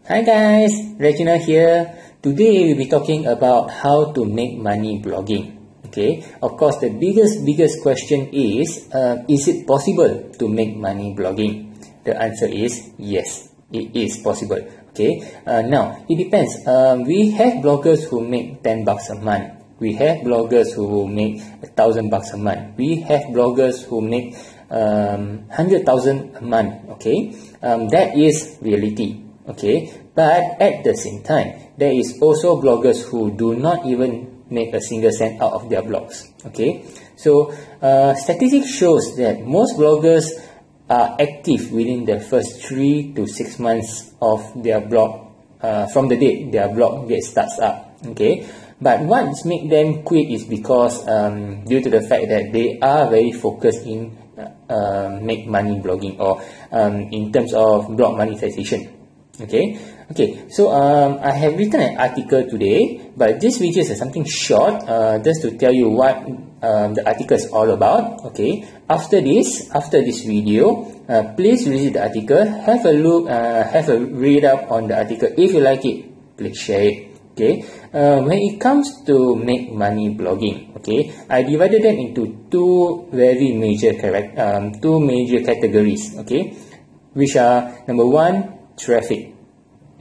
Hi guys, Regina here. Today we'll be talking about how to make money blogging. Okay, of course the biggest question is it possible to make money blogging? The answer is yes, it is possible. Okay, now it depends. We have bloggers who make $10 a month. We have bloggers who make $1,000 a month. We have bloggers who make 100,000 a month. Okay, that is reality. Okay, but at the same time, there is also bloggers who do not even make a single cent out of their blogs. Okay, so statistics shows that most bloggers are active within the first 3 to 6 months of their blog, from the date their blog starts up. Okay, but what makes them quit is because due to the fact that they are very focused in make money blogging, or in terms of blog monetization. Okay, so I have written an article today, but this video is something short, just to tell you what the article is all about. Okay, after this video, please visit the article, have a look, have a read up on the article. If you like it, please share it. Okay, when it comes to make money blogging, okay, I divided them into two major categories. Okay, which are number one, traffic.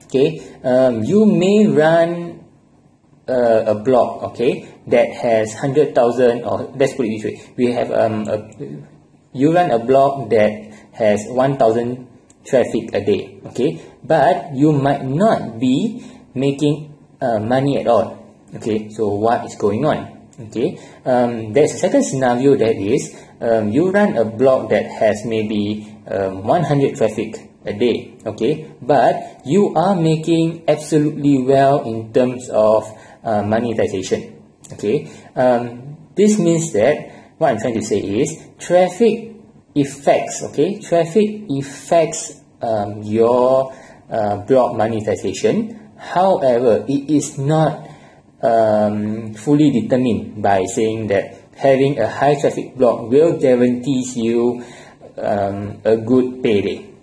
Okay, you may run a blog, okay, that has 100,000, or let's put it this way, we have you run a blog that has 1,000 traffic a day. Okay, but you might not be making money at all. Okay, so what is going on? Okay, there's a second scenario, that is you run a blog that has maybe 100 traffic a day. Okay, but you are making absolutely well in terms of monetization. Okay, this means that what I'm trying to say is traffic affects your blog monetization. However, it is not fully determined by saying that having a high traffic blog will guarantee you a good payday.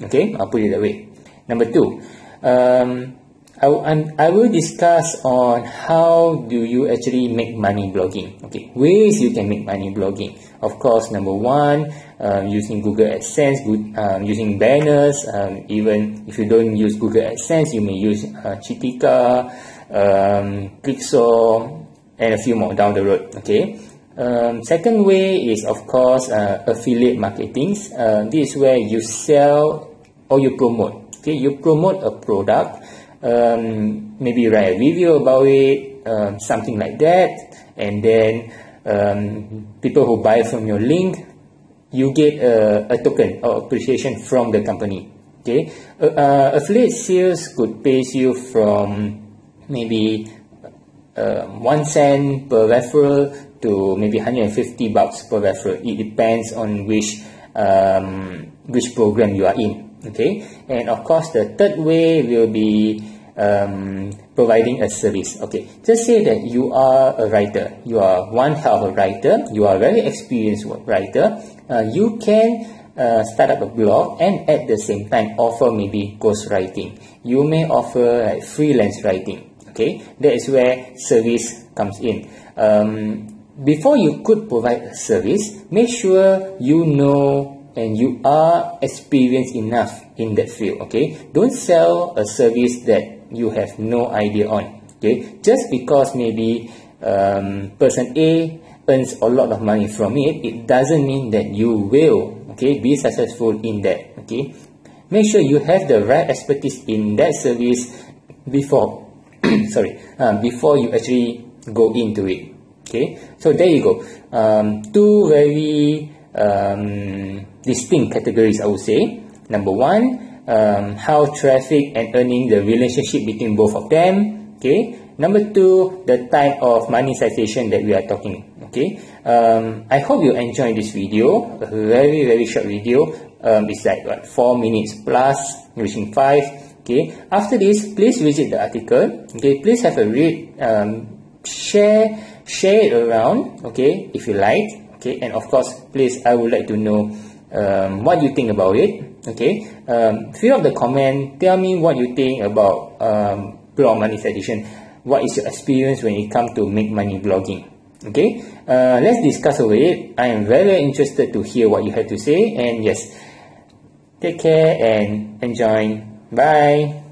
Okay, I'll put it that way. Number two, I will discuss on how do you actually make money blogging. Okay, ways you can make money blogging. Of course, number one, using Google AdSense, using banners. Even if you don't use Google AdSense, you may use Chitika, Clickso, and a few more down the road. Okay. Second way is, of course, affiliate marketing. This is where you sell or you promote. Okay, you promote a product, maybe write a review about it, something like that, and then people who buy from your link, you get a token or appreciation from the company. Okay, affiliate sales could pay you from maybe 1 cent per referral to maybe $150 per referral. It depends on which program you are in. Okay, and of course the third way will be providing a service. Okay, just say that you are a writer, you are one hell of a writer, you are a very experienced writer. You can start up a blog and at the same time offer maybe ghostwriting. You may offer like freelance writing. Okay, that is where service comes in. Before you could provide a service, make sure you know and you are experienced enough in that field. Okay, don't sell a service that you have no idea on. Okay, just because maybe person A earns a lot of money from it, it doesn't mean that you will, okay, be successful in that. Okay, make sure you have the right expertise in that service before before you actually go into it. Okay, so there you go. Two very distinct categories, I would say. Number one, how traffic and earning, the relationship between both of them. Okay. Number two, the type of monetization that we are talking. Okay. I hope you enjoyed this video. A very short video. It's like what, 4 minutes plus, reaching 5. Okay. After this, please visit the article. Okay. Please have a read. Share it around. Okay, if you like. Okay, and of course, please, I would like to know what you think about it. Okay, fill up the comment. Tell me what you think about blog monetization. What is your experience when it comes to make money blogging? Okay, let's discuss over it. I am very interested to hear what you have to say. And yes, take care and enjoy. Bye.